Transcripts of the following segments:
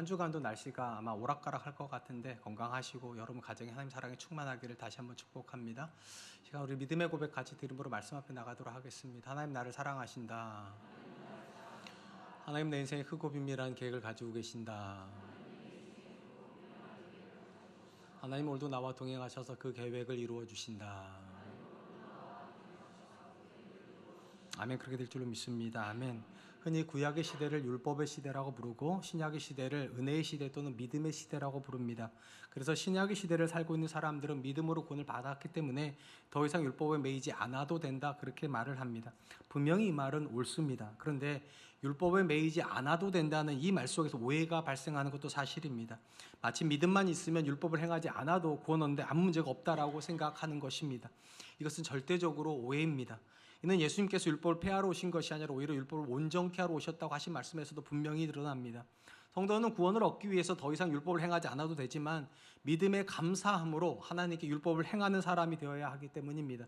한 주간도 날씨가 아마 오락가락할 것 같은데 건강하시고 여러분 가정에 하나님 사랑에 충만하기를 다시 한번 축복합니다. 시간 우리 믿음의 고백 같이 드림으로 말씀 앞에 나가도록 하겠습니다. 하나님 나를 사랑하신다. 하나님 내 인생에 크고 비밀한 계획을 가지고 계신다. 하나님 오늘도 나와 동행하셔서 그 계획을 이루어 주신다. 아멘. 그렇게 될 줄로 믿습니다. 아멘. 흔히 구약의 시대를 율법의 시대라고 부르고 신약의 시대를 은혜의 시대 또는 믿음의 시대라고 부릅니다. 그래서 신약의 시대를 살고 있는 사람들은 믿음으로 구원을 받았기 때문에 더 이상 율법에 매이지 않아도 된다, 그렇게 말을 합니다. 분명히 이 말은 옳습니다. 그런데 율법에 매이지 않아도 된다는 이 말 속에서 오해가 발생하는 것도 사실입니다. 마치 믿음만 있으면 율법을 행하지 않아도 구원 얻는데 아무 문제가 없다라고 생각하는 것입니다. 이것은 절대적으로 오해입니다. 이는 예수님께서 율법을 폐하러 오신 것이 아니라 오히려 율법을 온전케 하러 오셨다고 하신 말씀에서도 분명히 드러납니다. 성도는 구원을 얻기 위해서 더 이상 율법을 행하지 않아도 되지만 믿음의 감사함으로 하나님께 율법을 행하는 사람이 되어야 하기 때문입니다.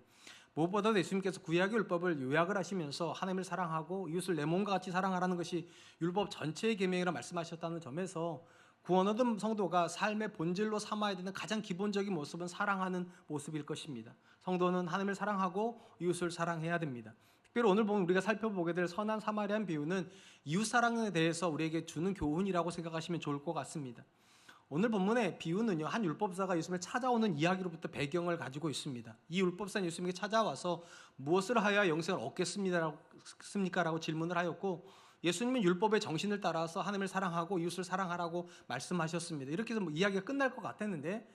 무엇보다도 예수님께서 구약의 율법을 요약을 하시면서 하나님을 사랑하고 이웃을 내 몸과 같이 사랑하라는 것이 율법 전체의 계명이라 말씀하셨다는 점에서 구원 얻은 성도가 삶의 본질로 삼아야 되는 가장 기본적인 모습은 사랑하는 모습일 것입니다. 성도는 하나님을 사랑하고 이웃을 사랑해야 됩니다. 특별히 오늘 보면 우리가 살펴보게 될 선한 사마리안 비유는 이웃 사랑에 대해서 우리에게 주는 교훈이라고 생각하시면 좋을 것 같습니다. 오늘 본문의 비유는요, 한 율법사가 예수님을 찾아오는 이야기로부터 배경을 가지고 있습니다. 이 율법사는 예수님에게 찾아와서 무엇을 하여야 영생을 얻겠습니까? 라고 질문을 하였고, 예수님은 율법의 정신을 따라서 하나님을 사랑하고 이웃을 사랑하라고 말씀하셨습니다. 이렇게 해서 이야기가 끝날 것 같았는데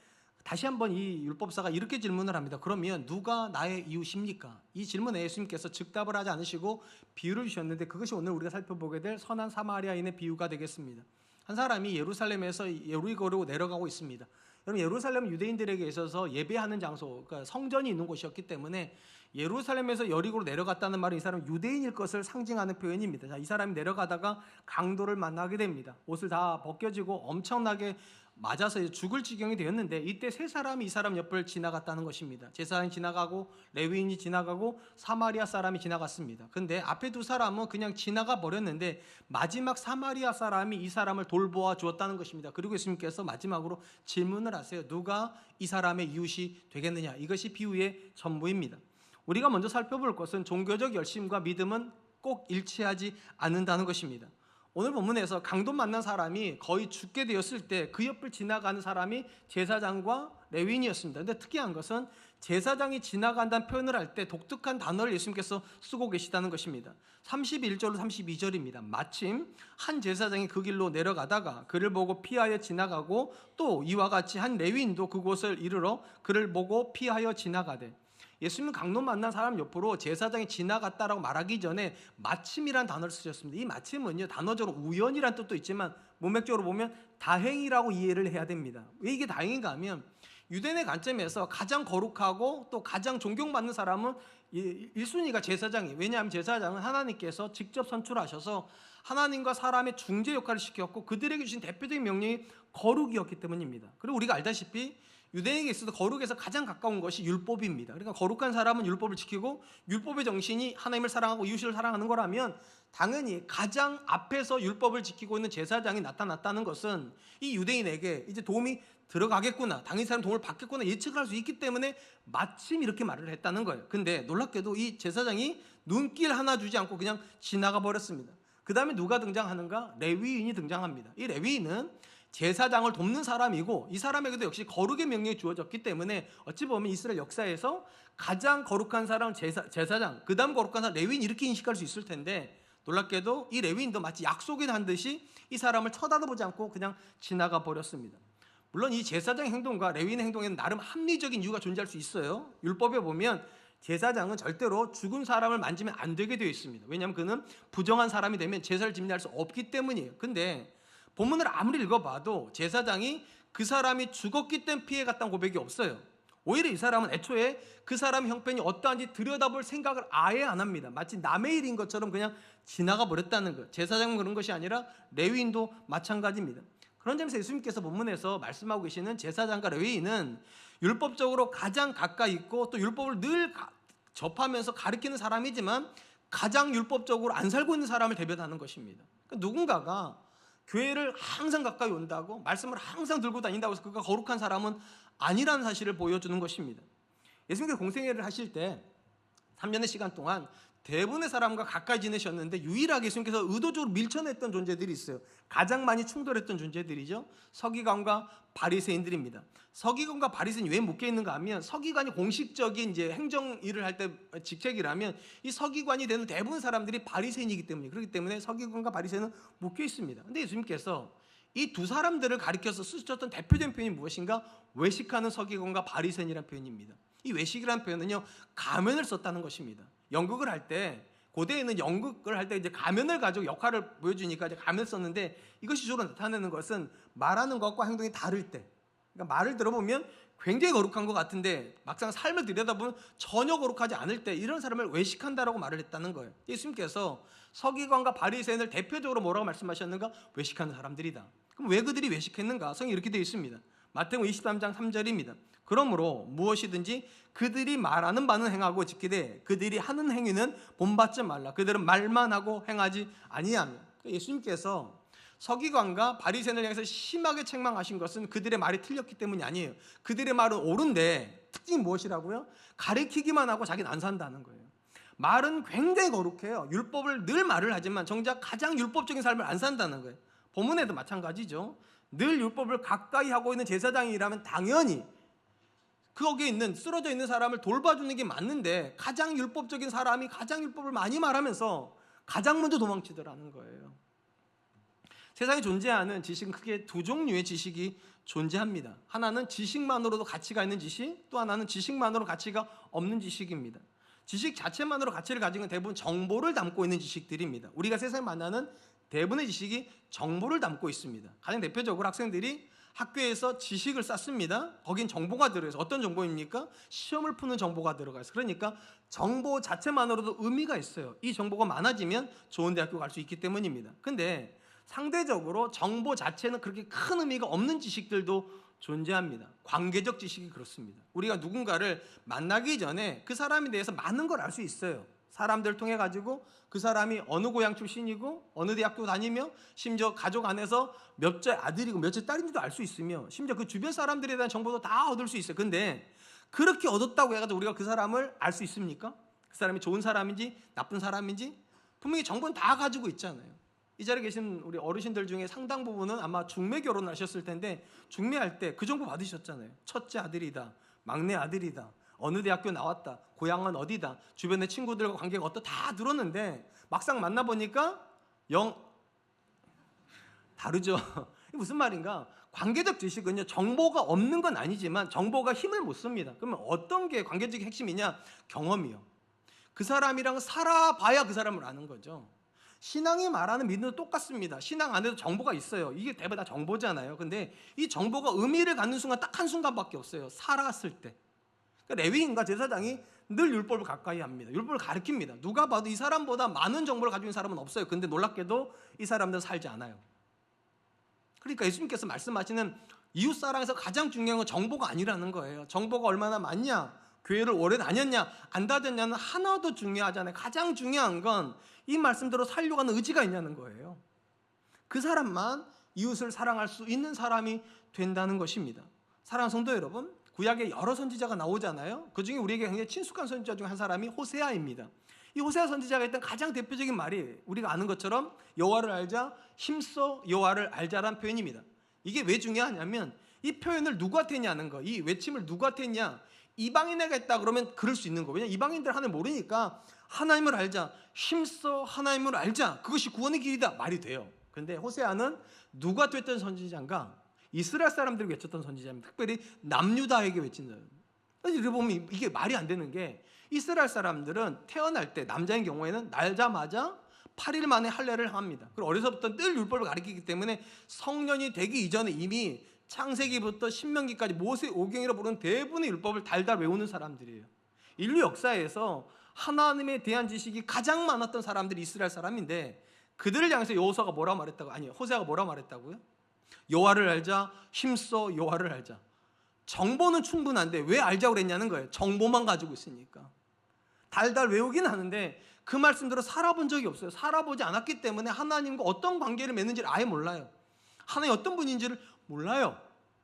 다시 한번 이 율법사가 이렇게 질문을 합니다. 그러면 누가 나의 이웃입니까? 이 질문에 예수님께서 즉답을 하지 않으시고 비유를 주셨는데 그것이 오늘 우리가 살펴보게 될 선한 사마리아인의 비유가 되겠습니다. 한 사람이 예루살렘에서 여리고로 내려가고 있습니다. 여러분, 예루살렘은 유대인들에게 있어서 예배하는 장소, 그러니까 성전이 있는 곳이었기 때문에 예루살렘에서 여리고로 내려갔다는 말은 이 사람은 유대인일 것을 상징하는 표현입니다. 자, 이 사람이 내려가다가 강도를 만나게 됩니다. 옷을 다 벗겨지고 엄청나게 맞아서 죽을 지경이 되었는데 이때 세 사람이 이 사람 옆을 지나갔다는 것입니다. 제사장이 지나가고 레위인이 지나가고 사마리아 사람이 지나갔습니다. 근데 앞에 두 사람은 그냥 지나가 버렸는데 마지막 사마리아 사람이 이 사람을 돌보아 주었다는 것입니다. 그리고 예수님께서 마지막으로 질문을 하세요. 누가 이 사람의 이웃이 되겠느냐? 이것이 비유의 전부입니다. 우리가 먼저 살펴볼 것은 종교적 열심과 믿음은 꼭 일치하지 않는다는 것입니다. 오늘 본문에서 강도 만난 사람이 거의 죽게 되었을 때 그 옆을 지나가는 사람이 제사장과 레위인이었습니다. 그런데 특이한 것은 제사장이 지나간다는 표현을 할 때 독특한 단어를 예수님께서 쓰고 계시다는 것입니다. 31절로 32절입니다. 마침 한 제사장이 그 길로 내려가다가 그를 보고 피하여 지나가고 또 이와 같이 한 레위인도 그곳을 이르러 그를 보고 피하여 지나가되, 예수님은 강도 만난 사람 옆으로 제사장이 지나갔다라고 말하기 전에 마침이란 단어를 쓰셨습니다. 이 마침은요, 단어적으로 우연이란 뜻도 있지만 문맥적으로 보면 다행이라고 이해를 해야 됩니다. 왜 이게 다행인가 하면 유대인의 관점에서 가장 거룩하고 또 가장 존경받는 사람은 1순위가 제사장이에요. 왜냐하면 제사장은 하나님께서 직접 선출하셔서 하나님과 사람의 중재 역할을 시켰고 그들에게 주신 대표적인 명령이 거룩이었기 때문입니다. 그리고 우리가 알다시피 유대인에게 있어서 거룩에서 가장 가까운 것이 율법입니다. 그러니까 거룩한 사람은 율법을 지키고 율법의 정신이 하나님을 사랑하고 이웃을 사랑하는 거라면 당연히 가장 앞에서 율법을 지키고 있는 제사장이 나타났다는 것은 이 유대인에게 이제 도움이 들어가겠구나, 당연히 사람 도움을 받겠구나 예측할 수 있기 때문에 마침 이렇게 말을 했다는 거예요. 근데 놀랍게도 이 제사장이 눈길 하나 주지 않고 그냥 지나가 버렸습니다. 그 다음에 누가 등장하는가? 레위인이 등장합니다. 이 레위인은 제사장을 돕는 사람이고 이 사람에게도 역시 거룩의 명령이 주어졌기 때문에 어찌 보면 이스라엘 역사에서 가장 거룩한 사람은 제사장, 그 다음 거룩한 사람 레위인 이렇게 인식할 수 있을 텐데 놀랍게도 이 레위인도 마치 약속이 한 듯이 이 사람을 쳐다보지 않고 그냥 지나가 버렸습니다. 물론 이 제사장의 행동과 레위인의 행동에는 나름 합리적인 이유가 존재할 수 있어요. 율법에 보면 제사장은 절대로 죽은 사람을 만지면 안 되게 되어 있습니다. 왜냐하면 그는 부정한 사람이 되면 제사를 집례할 수 없기 때문이에요. 근데 본문을 아무리 읽어봐도 제사장이 그 사람이 죽었기 때문에 피해갔다는 고백이 없어요. 오히려 이 사람은 애초에 그 사람의 형편이 어떠한지 들여다볼 생각을 아예 안 합니다. 마치 남의 일인 것처럼 그냥 지나가 버렸다는 것. 제사장은 그런 것이 아니라 레위인도 마찬가지입니다. 그런 점에서 예수님께서 본문에서 말씀하고 계시는 제사장과 레위인은 율법적으로 가장 가까이 있고 또 율법을 늘 접하면서 가르치는 사람이지만 가장 율법적으로 안 살고 있는 사람을 대변하는 것입니다. 그러니까 누군가가 교회를 항상 가까이 온다고, 말씀을 항상 들고 다닌다고 해서 그가 거룩한 사람은 아니라는 사실을 보여주는 것입니다. 예수님께서 공생애를 하실 때 3년의 시간 동안 대부분의 사람과 가까이 지내셨는데 유일하게 예수님께서 의도적으로 밀쳐냈던 존재들이 있어요. 가장 많이 충돌했던 존재들이죠. 서기관과 바리새인들입니다. 서기관과 바리새인이 왜 묶여 있는가 하면, 서기관이 공식적인 이제 행정 일을 할 때 직책이라면 이 서기관이 되는 대부분 사람들이 바리새인이기 때문에, 그렇기 때문에 서기관과 바리새인은 묶여 있습니다. 근데 예수님께서 이 두 사람들을 가리켜서 쓰셨던 대표적인 표현이 무엇인가? 외식하는 서기관과 바리새인이라는 표현입니다. 이 외식이라는 표현은요, 가면을 썼다는 것입니다. 연극을 할 때, 고대에는 연극을 할 때 이제 가면을 가지고 역할을 보여주니까 이제 가면을 썼는데, 이것이 주로 나타내는 것은 말하는 것과 행동이 다를 때, 그러니까 말을 들어보면 굉장히 거룩한 것 같은데 막상 삶을 들여다보면 전혀 거룩하지 않을 때, 이런 사람을 외식한다라고 말을 했다는 거예요. 예수님께서 서기관과 바리새인을 대표적으로 뭐라고 말씀하셨는가? 외식하는 사람들이다. 그럼 왜 그들이 외식했는가? 성경에 이렇게 되어 있습니다. 마태복음 23장 3절입니다. 그러므로 무엇이든지 그들이 말하는 바는 행하고 지키되 그들이 하는 행위는 본받지 말라. 그들은 말만 하고 행하지 아니하며. 예수님께서 서기관과 바리새인을 향해서 심하게 책망하신 것은 그들의 말이 틀렸기 때문이 아니에요. 그들의 말은 옳은데 특징이 무엇이라고요? 가리키기만 하고 자기는 안 산다는 거예요. 말은 굉장히 거룩해요. 율법을 늘 말을 하지만 정작 가장 율법적인 삶을 안 산다는 거예요. 본문에도 마찬가지죠. 늘 율법을 가까이 하고 있는 제사장이라면 당연히 거기에 있는 쓰러져 있는 사람을 돌봐주는 게 맞는데, 가장 율법적인 사람이 가장 율법을 많이 말하면서 가장 먼저 도망치더라는 거예요. 세상에 존재하는 지식은 크게 두 종류의 지식이 존재합니다. 하나는 지식만으로도 가치가 있는 지식, 또 하나는 지식만으로 가치가 없는 지식입니다. 지식 자체만으로 가치를 가진 건 대부분 정보를 담고 있는 지식들입니다. 우리가 세상에 만나는 대부분의 지식이 정보를 담고 있습니다. 가장 대표적으로 학생들이 학교에서 지식을 쌓습니다. 거긴 정보가 들어있어요. 어떤 정보입니까? 시험을 푸는 정보가 들어가 있어요. 그러니까 정보 자체만으로도 의미가 있어요. 이 정보가 많아지면 좋은 대학교 갈 수 있기 때문입니다. 근데 상대적으로 정보 자체는 그렇게 큰 의미가 없는 지식들도 존재합니다. 관계적 지식이 그렇습니다. 우리가 누군가를 만나기 전에 그 사람에 대해서 많은 걸 알 수 있어요. 사람들을 통해 가지고 그 사람이 어느 고향 출신이고 어느 대학교 다니며, 심지어 가족 안에서 몇째 아들이고 몇째 딸인지도 알 수 있으며, 심지어 그 주변 사람들에 대한 정보도 다 얻을 수 있어요. 근데 그렇게 얻었다고 해가지고 우리가 그 사람을 알 수 있습니까? 그 사람이 좋은 사람인지 나쁜 사람인지 분명히 정보는 다 가지고 있잖아요. 이 자리에 계신 우리 어르신들 중에 상당 부분은 아마 중매 결혼을 하셨을 텐데, 중매할 때 그 정보 받으셨잖아요. 첫째 아들이다, 막내 아들이다, 어느 대학교 나왔다, 고향은 어디다, 주변의 친구들과 관계가 어떠다, 다 들었는데 막상 만나보니까 영 다르죠. 이게 무슨 말인가? 관계적 지식은요, 정보가 없는 건 아니지만 정보가 힘을 못 씁니다. 그러면 어떤 게 관계적인 핵심이냐? 경험이요. 그 사람이랑 살아봐야 그 사람을 아는 거죠. 신앙이 말하는 믿음도 똑같습니다. 신앙 안에도 정보가 있어요. 이게 대부분 다 정보잖아요. 근데 이 정보가 의미를 갖는 순간 딱 한 순간밖에 없어요. 살았을 때. 그러니까 레위인과 제사장이 늘 율법을 가까이 합니다. 율법을 가르칩니다. 누가 봐도 이 사람보다 많은 정보를 가지고 있는 사람은 없어요. 근데 놀랍게도 이 사람들은 살지 않아요. 그러니까 예수님께서 말씀하시는 이웃사랑에서 가장 중요한 건 정보가 아니라는 거예요. 정보가 얼마나 많냐, 교회를 오래 다녔냐 안 다녔냐는 하나도 중요하지 않아요. 가장 중요한 건 이 말씀대로 살려고 하는 의지가 있냐는 거예요. 그 사람만 이웃을 사랑할 수 있는 사람이 된다는 것입니다. 사랑하는 성도 여러분, 구약에 여러 선지자가 나오잖아요. 그중에 우리에게 굉장히 친숙한 선지자 중 한 사람이 호세아입니다. 이 호세아 선지자가 했던 가장 대표적인 말이 우리가 아는 것처럼 여호와를 알자, 힘써 여호와를 알자라는 표현입니다. 이게 왜 중요하냐면 이 표현을 누구한테 했냐는 거, 이 외침을 누구한테 했냐, 이방인에게 했다 그러면 그럴 수 있는 거. 왜냐하면 이방인들 하나님 모르니까 하나님을 알자, 힘써 하나님을 알자, 그것이 구원의 길이다 말이 돼요. 그런데 호세아는 누구한테 했던 선지자인가? 이스라엘 사람들이 외쳤던 선지자입니다. 특별히 남유다에게 외친다. 이렇게 보면 이게 말이 안 되는 게, 이스라엘 사람들은 태어날 때 남자인 경우에는 날자마자 8일 만에 할례를 합니다. 그리고 어려서부터 늘 율법을 가르치기 때문에 성년이 되기 이전에 이미 창세기부터 신명기까지 모세 오경이라 부르는 대부분의 율법을 달달 외우는 사람들이에요. 인류 역사에서 하나님에 대한 지식이 가장 많았던 사람들이 이스라엘 사람인데, 그들을 향해서 여호수아가 뭐라 말했다고? 아니, 호세아가 뭐라 말했다고요? 여호와를 알자, 힘써 여호와를 알자. 정보는 충분한데 왜 알자고 그랬냐는 거예요. 정보만 가지고 있으니까. 달달 외우긴 하는데 그 말씀대로 살아본 적이 없어요. 살아보지 않았기 때문에 하나님과 어떤 관계를 맺는지를 아예 몰라요. 하나님 어떤 분인지를 몰라요.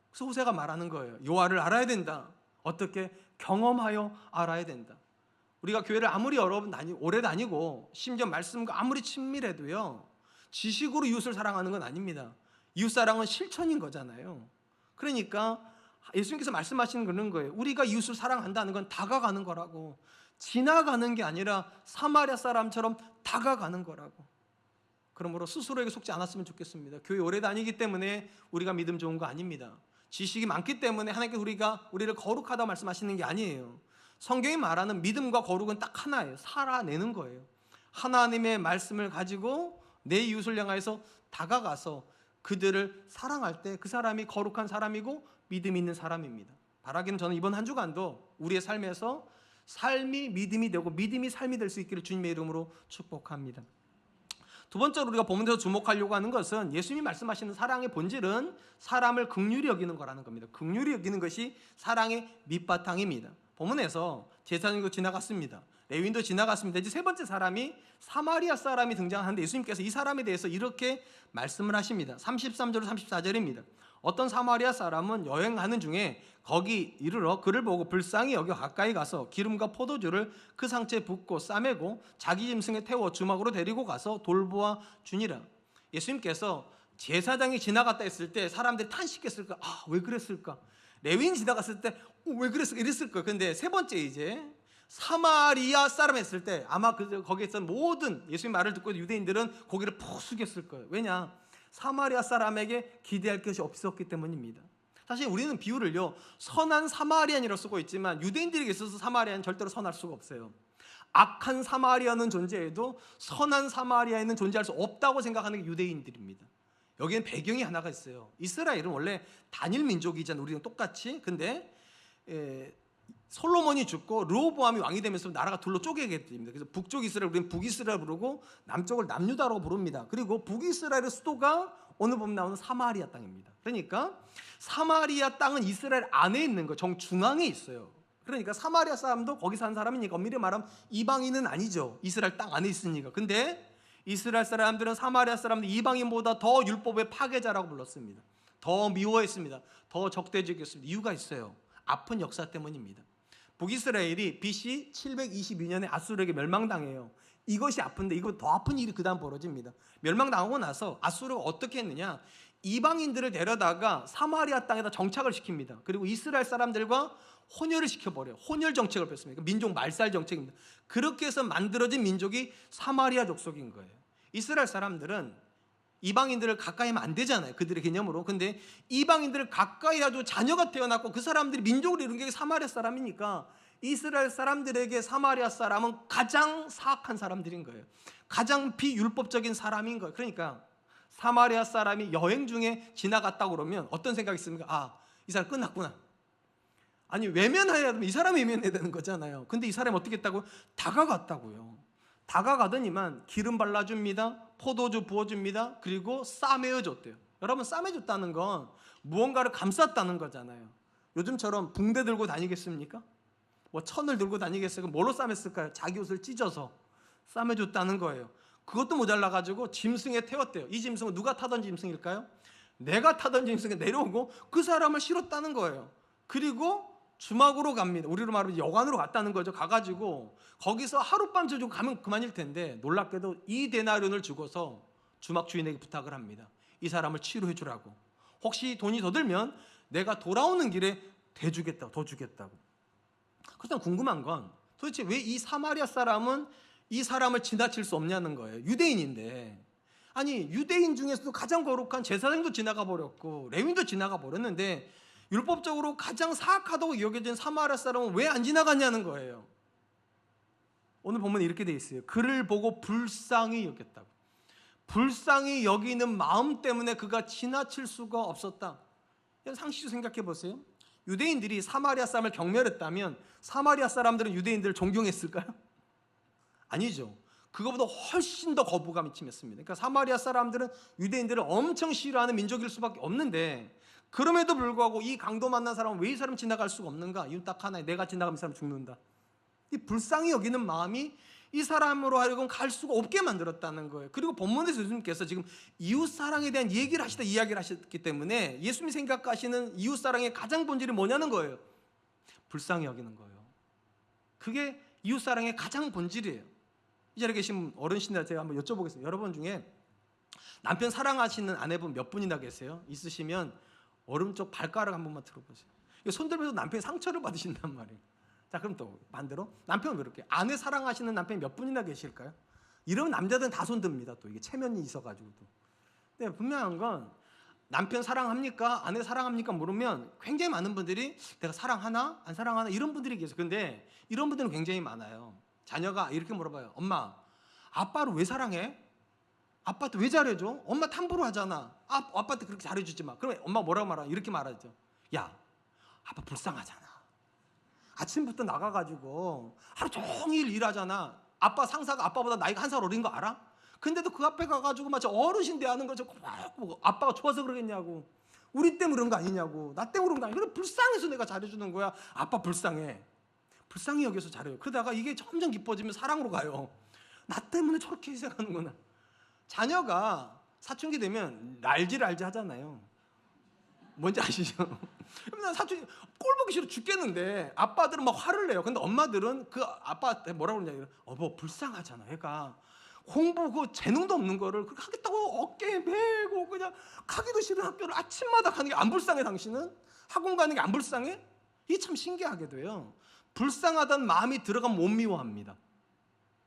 그래서 호세가 말하는 거예요. 여호와를 알아야 된다. 어떻게? 경험하여 알아야 된다. 우리가 교회를 아무리 오래 다니고 심지어 말씀과 아무리 친밀해도요, 지식으로 이웃을 사랑하는 건 아닙니다. 이웃사랑은 실천인 거잖아요. 그러니까 예수님께서 말씀하시는 그런 거예요. 우리가 이웃을 사랑한다는 건 다가가는 거라고, 지나가는 게 아니라 사마리아 사람처럼 다가가는 거라고. 그러므로 스스로에게 속지 않았으면 좋겠습니다. 교회 오래 다니기 때문에 우리가 믿음 좋은 거 아닙니다. 지식이 많기 때문에 하나님께 우리를 거룩하다고 말씀하시는 게 아니에요. 성경이 말하는 믿음과 거룩은 딱 하나예요. 살아내는 거예요. 하나님의 말씀을 가지고 내 이웃을 향해서 다가가서 그들을 사랑할 때 그 사람이 거룩한 사람이고 믿음 있는 사람입니다. 바라기는 저는 이번 한 주간도 우리의 삶에서 삶이 믿음이 되고 믿음이 삶이 될 수 있기를 주님의 이름으로 축복합니다. 두 번째로 우리가 본문에서 주목하려고 하는 것은 예수님이 말씀하시는 사랑의 본질은 사람을 긍휼히 여기는 거라는 겁니다. 긍휼히 여기는 것이 사랑의 밑바탕입니다. 본문에서 제사장도 지나갔습니다. 레위인도 지나갔습니다. 이제 세 번째 사람이 사마리아 사람이 등장하는데 예수님께서 이 사람에 대해서 이렇게 말씀을 하십니다. 33절 34절입니다. 어떤 사마리아 사람은 여행하는 중에 거기 이르러 그를 보고 불쌍히 여겨 가까이 가서 기름과 포도주를 그 상체에 붓고 싸매고 자기 짐승에 태워 주막으로 데리고 가서 돌보아 주니라. 예수님께서 제사장이 지나갔다 했을 때 사람들이 탄식했을까? 왜 그랬을까? 레위인이 지나갔을 때 왜 그랬을까? 이랬을 거예요. 근데 세 번째 이제 사마리아 사람 했을 때 아마 거기에 있던 모든 예수님 말을 듣고 유대인들은 고개를 푹 숙였을 거예요. 왜냐? 사마리아 사람에게 기대할 것이 없었기 때문입니다. 사실 우리는 비유를요, 선한 사마리안이라고 쓰고 있지만 유대인들에게 있어서 사마리아는 절대로 선할 수가 없어요. 악한 사마리아는 존재해도 선한 사마리아에는 존재할 수 없다고 생각하는 게 유대인들입니다. 여기엔 배경이 하나가 있어요. 이스라엘은 원래 단일 민족이잖아요. 우리랑 똑같이. 근데 솔로몬이 죽고 르호보암이 왕이 되면서 나라가 둘로 쪼개게 됩니다. 그래서 북쪽 이스라엘, 우리는 북이스라엘 부르고 남쪽을 남유다라고 부릅니다. 그리고 북이스라엘의 수도가 오늘 보면 나오는 사마리아 땅입니다. 그러니까 사마리아 땅은 이스라엘 안에 있는 거, 정중앙에 있어요. 그러니까 사마리아 사람도 거기 사는 사람이니까 엄밀히 말하면 이방인은 아니죠. 이스라엘 땅 안에 있으니까. 근데 이스라엘 사람들은 사마리아 사람들 이방인보다 더 율법의 파괴자라고 불렀습니다. 더 미워했습니다. 더 적대적이었습니다. 이유가 있어요. 아픈 역사 때문입니다. 북이스라엘이 BC 722년에 아수르에게 멸망당해요. 이것이 아픈데 이거 더 아픈 일이 그 다음 벌어집니다. 멸망당하고 나서 아수르가 어떻게 했느냐, 이방인들을 데려다가 사마리아 땅에다 정착을 시킵니다. 그리고 이스라엘 사람들과 혼혈을 시켜버려요. 혼혈 정책을 폈습니다. 민족 말살 정책입니다. 그렇게 해서 만들어진 민족이 사마리아 족속인 거예요. 이스라엘 사람들은 이방인들을 가까이 하면 안 되잖아요. 그들의 개념으로. 근데 이방인들을 가까이 해도 자녀가 태어났고 그 사람들이 민족을 이룬 게 사마리아 사람이니까 이스라엘 사람들에게 사마리아 사람은 가장 사악한 사람들인 거예요. 가장 비율법적인 사람인 거예요. 그러니까 사마리아 사람이 여행 중에 지나갔다고 그러면 어떤 생각이 있습니까? 이 사람 끝났구나. 아니, 외면해야 되면 이 사람이 외면해야 되는 거잖아요. 근데 이 사람이 어떻게 했다고요? 다가갔다고요. 다가가더니만 기름 발라줍니다. 포도주 부어줍니다. 그리고 싸매어줬대요. 여러분, 싸매줬다는 건 무언가를 감쌌다는 거잖아요. 요즘처럼 붕대 들고 다니겠습니까? 뭐 천을 들고 다니겠어요? 뭘로 싸맸을까요? 자기 옷을 찢어서 싸매줬다는 거예요. 그것도 모자라가지고 짐승에 태웠대요. 이 짐승은 누가 타던 짐승일까요? 내가 타던 짐승에 내려오고 그 사람을 실었다는 거예요. 그리고 주막으로 갑니다. 우리로 말하면 여관으로 갔다는 거죠. 가가지고 거기서 하룻밤 저주고 가면 그만일 텐데 놀랍게도 이 데나리온을 주고서 주막 주인에게 부탁을 합니다. 이 사람을 치료해 주라고. 혹시 돈이 더 들면 내가 돌아오는 길에 더 주겠다고. 그렇다면 궁금한 건 도대체 왜 이 사마리아 사람은 이 사람을 지나칠 수 없냐는 거예요. 유대인인데. 아니, 유대인 중에서도 가장 거룩한 제사장도 지나가 버렸고 레위인도 지나가 버렸는데 율법적으로 가장 사악하다고 여겨진 사마리아 사람은 왜 안 지나갔냐는 거예요. 오늘 보면 이렇게 돼 있어요. 그를 보고 불쌍히 여겼다고. 불쌍히 여기는 마음 때문에 그가 지나칠 수가 없었다. 상식적으로 생각해 보세요. 유대인들이 사마리아 사람을 경멸했다면 사마리아 사람들은 유대인들을 존경했을까요? 아니죠. 그거보다 훨씬 더 거부감이 심했습니다. 그러니까 사마리아 사람들은 유대인들을 엄청 싫어하는 민족일 수밖에 없는데 그럼에도 불구하고 이 강도 만난 사람은 왜 이 사람 지나갈 수가 없는가? 이유는 딱 하나예요. 내가 지나가면 이 사람 죽는다. 이 불쌍히 여기는 마음이 이 사람으로 하여금 갈 수가 없게 만들었다는 거예요. 그리고 본문에서 예수님께서 지금 이웃사랑에 대한 이야기를 하셨기 때문에 예수님이 생각하시는 이웃사랑의 가장 본질이 뭐냐는 거예요. 불쌍히 여기는 거예요. 그게 이웃사랑의 가장 본질이에요. 이 자리에 계신 어르신들 제가 한번 여쭤보겠습니다. 여러분 중에 남편 사랑하시는 아내분 몇 분이나 계세요? 있으시면 오른쪽 발가락 한 번만 들어보세요. 손 들면서 남편이 상처를 받으신단 말이에요. 자, 그럼 또 반대로 남편은 그렇게 아내 사랑하시는 남편이 몇 분이나 계실까요? 이러면 남자들은 다 손듭니다. 또 이게 체면이 있어가지고 또. 근데 분명한 건 남편 사랑합니까? 아내 사랑합니까? 물으면 굉장히 많은 분들이 내가 사랑하나? 안 사랑하나? 이런 분들이 계세요. 근데 이런 분들은 굉장히 많아요. 자녀가 이렇게 물어봐요. 엄마, 아빠를 왜 사랑해? 아빠한테 왜 잘해줘? 엄마 탐부로 하잖아. 아빠한테 그렇게 잘해주지 마. 그러면 엄마 뭐라고 말하냐? 이렇게 말하죠. 야, 아빠 불쌍하잖아. 아침부터 나가가지고 하루 종일 일하잖아. 아빠 상사가 아빠보다 나이가 한 살 어린 거 알아? 근데도 그 앞에 가가지고 마치 어르신 대하는 거 아빠가 좋아서 그러겠냐고. 우리 때문에 그런 거 아니냐고. 나 때문에 그런 거 아니야. 그래 불쌍해서 내가 잘해주는 거야. 아빠 불쌍해. 불쌍히 여기서 잘해요. 그러다가 이게 점점 깊어지면 사랑으로 가요. 나 때문에 저렇게 희생하는구나. 자녀가 사춘기 되면 날지 하잖아요. 뭔지 아시죠? 그러면 사춘기 꼴 보기 싫어 죽겠는데 아빠들은 막 화를 내요. 근데 엄마들은 그 아빠한테 뭐라고 그러냐. 뭐 불쌍하잖아. 얘가 공부 그 재능도 없는 거를 그렇게 하겠다고 어깨에 메고 그냥 가기도 싫은 학교를 아침마다 가는 게 안 불쌍해? 당신은? 학원 가는 게 안 불쌍해? 이게 참 신기하게 돼요. 불쌍하다는 마음이 들어가면 못 미워합니다.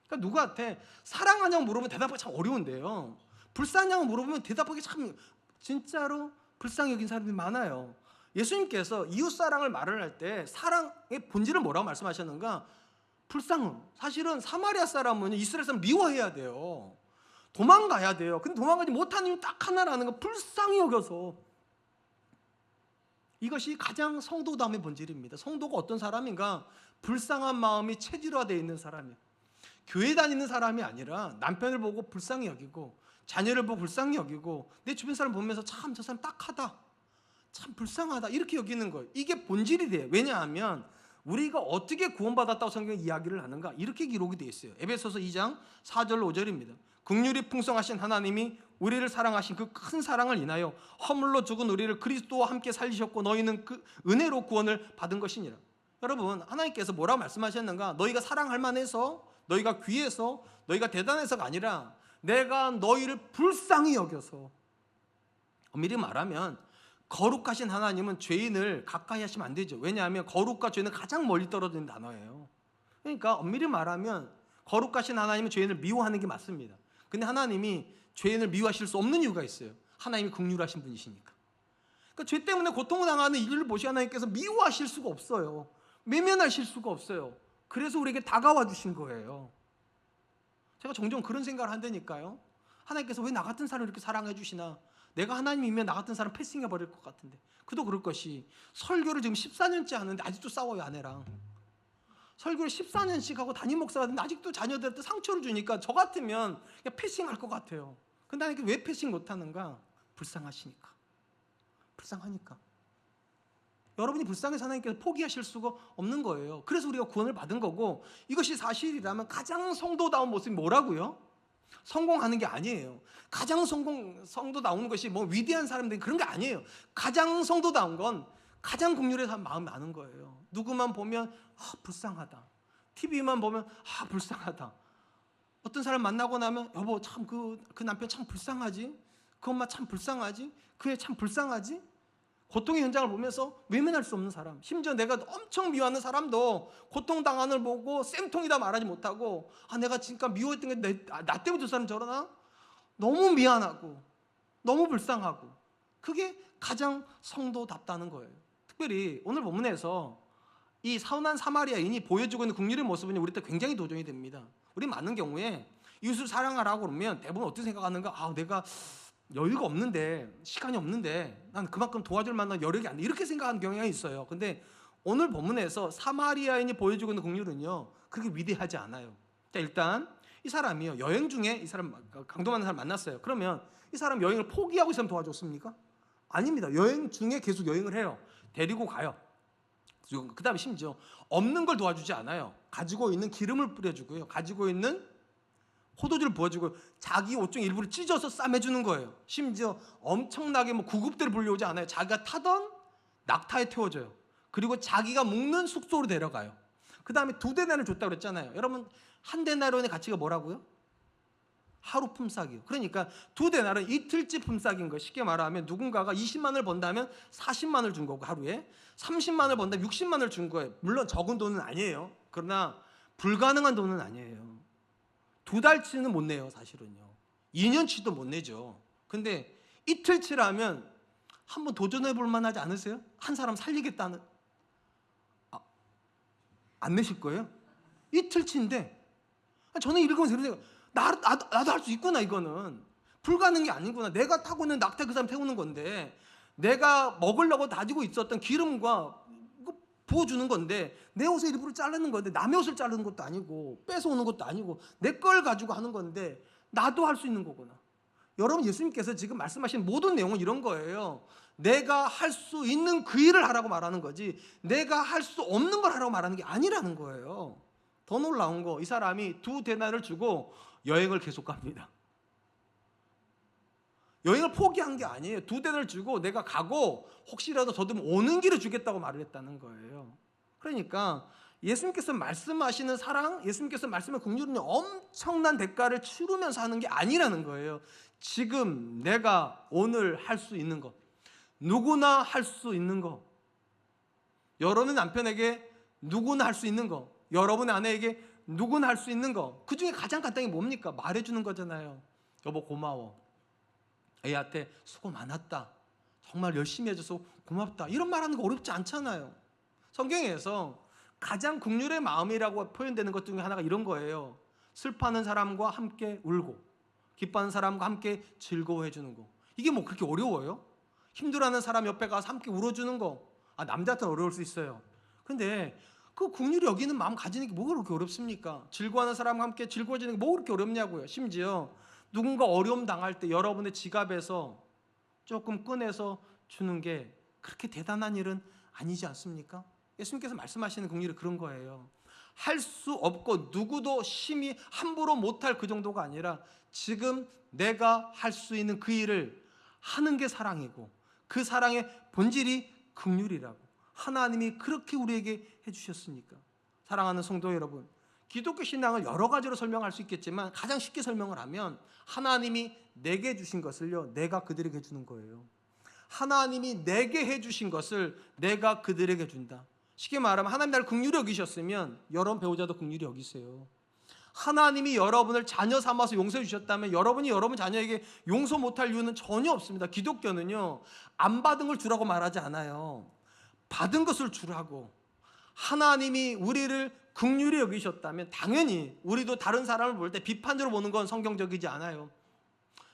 그러니까 누구한테 사랑하냐고 물어보면 대답하기 참 어려운데요. 불쌍하냐고 물어보면 대답하기 참 진짜로 불쌍히 여긴 사람들이 많아요. 예수님께서 이웃사랑을 말을 할 때 사랑의 본질을 뭐라고 말씀하셨는가? 불쌍함. 사실은 사마리아 사람은 이스라엘 사람 미워해야 돼요. 도망가야 돼요. 근데 도망가지 못하는 이유 딱 하나라는 거, 불쌍히 여겨서. 이것이 가장 성도다움의 본질입니다. 성도가 어떤 사람인가? 불쌍한 마음이 체질화되어 있는 사람이에요. 교회 다니는 사람이 아니라 남편을 보고 불쌍히 여기고 자녀를 보고 불쌍히 여기고 내 주변 사람 보면서 참 저 사람 딱하다, 참 불쌍하다 이렇게 여기는 거예요. 이게 본질이 돼요. 왜냐하면 우리가 어떻게 구원받았다고 성경이 이야기를 하는가? 이렇게 기록이 되어 있어요. 에베소서 2장 4절 5절입니다. 긍휼이 풍성하신 하나님이 우리를 사랑하신 그 큰 사랑을 인하여 허물로 죽은 우리를 그리스도와 함께 살리셨고 너희는 그 은혜로 구원을 받은 것이니라. 여러분, 하나님께서 뭐라고 말씀하셨는가? 너희가 사랑할 만해서, 너희가 귀해서, 너희가 대단해서가 아니라 내가 너희를 불쌍히 여겨서. 엄밀히 말하면 거룩하신 하나님은 죄인을 가까이 하시면 안 되죠. 왜냐하면 거룩과 죄는 가장 멀리 떨어지는 단어예요. 그러니까 엄밀히 말하면 거룩하신 하나님은 죄인을 미워하는 게 맞습니다. 근데 하나님이 죄인을 미워하실 수 없는 이유가 있어요. 하나님이 긍휼하신 분이시니까. 그러니까 죄 때문에 고통을 당하는 인류를 보시고 하나님께서 미워하실 수가 없어요. 외면하실 수가 없어요. 그래서 우리에게 다가와 주신 거예요. 제가 종종 그런 생각을 한다니까요. 하나님께서 왜 나 같은 사람을 이렇게 사랑해 주시나? 내가 하나님이면 나 같은 사람 패싱해 버릴 것 같은데. 그도 그럴 것이 설교를 지금 14년째 하는데 아직도 싸워요, 아내랑. 설교를 14년씩 하고 담임 목사가 됐는데 아직도 자녀들한테 상처를 주니까 저 같으면 그냥 패싱할 것 같아요. 근데 하나님께 왜 패싱 못하는가? 불쌍하시니까. 불쌍하니까. 여러분이 불쌍해서 하나님께서 포기하실 수가 없는 거예요. 그래서 우리가 구원을 받은 거고, 이것이 사실이라면 가장 성도다운 모습이 뭐라고요? 성공하는 게 아니에요. 가장 성도다운 것이 뭐 위대한 사람들이 그런 게 아니에요. 가장 성도다운 건 가장 긍휼해서 마음이 나는 거예요. 누구만 보면 불쌍하다. TV만 보면 불쌍하다. 어떤 사람 만나고 나면 여보 참 그 남편 참 불쌍하지? 그 엄마 참 불쌍하지? 그 애 참 불쌍하지? 고통의 현장을 보면서 외면할 수 없는 사람, 심지어 내가 엄청 미워하는 사람도 고통당하는 걸 보고 쌤통이다 말하지 못하고 내가 지금까지 미워했던 게 나 때문에 저 사람 저러나? 너무 미안하고 너무 불쌍하고, 그게 가장 성도답다는 거예요. 특별히 오늘 본문에서 이 선한 사마리아인이 보여주고 있는 긍휼의 모습은 우리한테 굉장히 도전이 됩니다. 우리 많은 경우에 이웃을 사랑하라고 그러면 대부분 어떻게 생각하는가? 내가 여유가 없는데, 시간이 없는데 난 그만큼 도와줄 만한 여력이 안 돼, 이렇게 생각하는 경향이 있어요. 근데 오늘 본문에서 사마리아인이 보여주고 있는 긍휼은요, 그렇게 위대하지 않아요. 자, 일단 이 사람이요, 여행 중에 이 사람 강도 많은 사람 만났어요. 그러면 이 사람 여행을 포기하고 이 사람 도와줬습니까? 아닙니다. 여행 중에 계속 여행을 해요. 데리고 가요. 그 다음에 심지어 없는 걸 도와주지 않아요. 가지고 있는 기름을 뿌려주고요. 가지고 있는 포도주를 부어주고 자기 옷 중 일부를 찢어서 싸매주는 거예요. 심지어 엄청나게 구급대를 불려오지 않아요. 자기가 타던 낙타에 태워줘요. 그리고 자기가 묵는 숙소로 데려가요. 그 다음에 2데나리온을 줬다고 그랬잖아요. 여러분, 1데나리온의 가치가 뭐라고요? 하루 품삯이요. 그러니까 2데나리온 이틀치 품삯인 거예요. 쉽게 말하면 누군가가 20만 원을 번다면 40만 원을 준 거고, 하루에 30만 원을 번다면 60만 원을 준 거예요. 물론 적은 돈은 아니에요. 그러나 불가능한 돈은 아니에요. 2달치는 못 내요, 사실은요. 2년치도 못 내죠. 근데 이틀치라면 한번 도전해 볼 만하지 않으세요? 한 사람 살리겠다는. 안 내실 거예요? 이틀치인데. 저는 읽으면서 이런 생각, 나도 할 수 있구나. 이거는 불가능한 게 아니구나. 내가 타고 있는 낙타 그 사람 태우는 건데, 내가 먹으려고 다지고 있었던 기름과 부어주는 건데, 내 옷을 일부러 자르는 건데, 남의 옷을 자르는 것도 아니고 뺏어오는 것도 아니고 내 걸 가지고 하는 건데 나도 할 수 있는 거구나. 여러분, 예수님께서 지금 말씀하신 모든 내용은 이런 거예요. 내가 할 수 있는 그 일을 하라고 말하는 거지, 내가 할 수 없는 걸 하라고 말하는 게 아니라는 거예요. 더 놀라운 거, 이 사람이 2데나리온을 주고 여행을 계속 갑니다. 여행을 포기한 게 아니에요. 2데나리온을 주고 내가 가고 혹시라도 더듬 오는 길에 주겠다고 말을 했다는 거예요. 그러니까 예수님께서 말씀하시는 사랑, 예수님께서 말씀하시는 긍휼은 엄청난 대가를 치르면서 하는 게 아니라는 거예요. 지금 내가 오늘 할 수 있는 것, 누구나 할 수 있는 것, 여러분의 남편에게 누구나 할 수 있는 것, 여러분의 아내에게 누구나 할 수 있는 것, 그 중에 가장 간단한 게 뭡니까? 말해주는 거잖아요. 여보 고마워, 애한테 수고 많았다, 정말 열심히 해줘서 고맙다, 이런 말하는 거 어렵지 않잖아요. 성경에서 가장 긍휼의 마음이라고 표현되는 것 중에 하나가 이런 거예요. 슬퍼하는 사람과 함께 울고 기뻐하는 사람과 함께 즐거워해 주는 거. 이게 뭐 그렇게 어려워요? 힘들어하는 사람 옆에 가서 함께 울어주는 거, 남자한테는 어려울 수 있어요. 근데 그 긍휼히 여기는 마음 가지는 게 뭐가 그렇게 어렵습니까? 즐거워하는 사람과 함께 즐거워지는 게 뭐가 그렇게 어렵냐고요. 심지어 누군가 어려움 당할 때 여러분의 지갑에서 조금 꺼내서 주는 게 그렇게 대단한 일은 아니지 않습니까? 예수님께서 말씀하시는 긍휼이 그런 거예요. 할 수 없고 누구도 심히 함부로 못할 그 정도가 아니라 지금 내가 할 수 있는 그 일을 하는 게 사랑이고, 그 사랑의 본질이 긍휼이라고 하나님이 그렇게 우리에게 해주셨으니까. 사랑하는 성도 여러분, 기독교 신앙을 여러 가지로 설명할 수 있겠지만 가장 쉽게 설명을 하면 하나님이 내게 주신 것을요, 내가 그들에게 주는 거예요. 하나님이 내게 해주신 것을 내가 그들에게 준다. 쉽게 말하면 하나님 나를 긍휼히 여기셨으면 여러분 배우자도 긍휼히 여기세요. 하나님이 여러분을 자녀 삼아서 용서해 주셨다면 여러분이 여러분 자녀에게 용서 못할 이유는 전혀 없습니다. 기독교는요, 안 받은 걸 주라고 말하지 않아요. 받은 것을 주라고. 하나님이 우리를 긍휼히 여기셨다면 당연히 우리도 다른 사람을 볼 때 비판적으로 보는 건 성경적이지 않아요.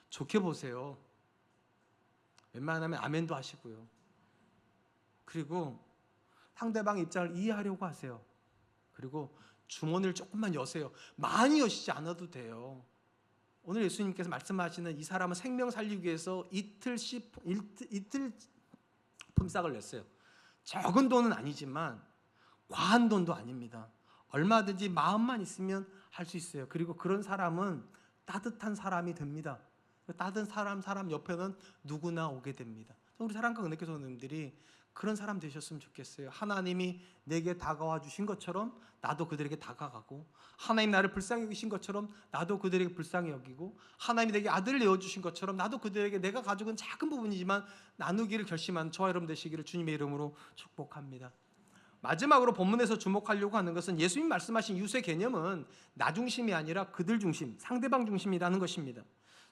좋게 보세요. 웬만하면 아멘도 하시고요. 그리고 상대방 입장을 이해하려고 하세요. 그리고 주머니를 조금만 여세요. 많이 여시지 않아도 돼요. 오늘 예수님께서 말씀하시는 이 사람은 생명 살리기 위해서 이틀 품삯을 냈어요. 적은 돈은 아니지만 과한 돈도 아닙니다. 얼마든지 마음만 있으면 할 수 있어요. 그리고 그런 사람은 따뜻한 사람이 됩니다. 따뜻한 사람 옆에는 누구나 오게 됩니다. 우리 사랑과 은혜교회 성도님들이 그런 사람 되셨으면 좋겠어요. 하나님이 내게 다가와 주신 것처럼 나도 그들에게 다가가고, 하나님 나를 불쌍히 여기신 것처럼 나도 그들에게 불쌍히 여기고, 하나님이 내게 아들을 내어주신 것처럼 나도 그들에게 내가 가지고 있는 작은 부분이지만 나누기를 결심한 저와 여러분 되시기를 주님의 이름으로 축복합니다. 마지막으로 본문에서 주목하려고 하는 것은 예수님 말씀하신 유세 개념은 나 중심이 아니라 그들 중심, 상대방 중심이라는 것입니다.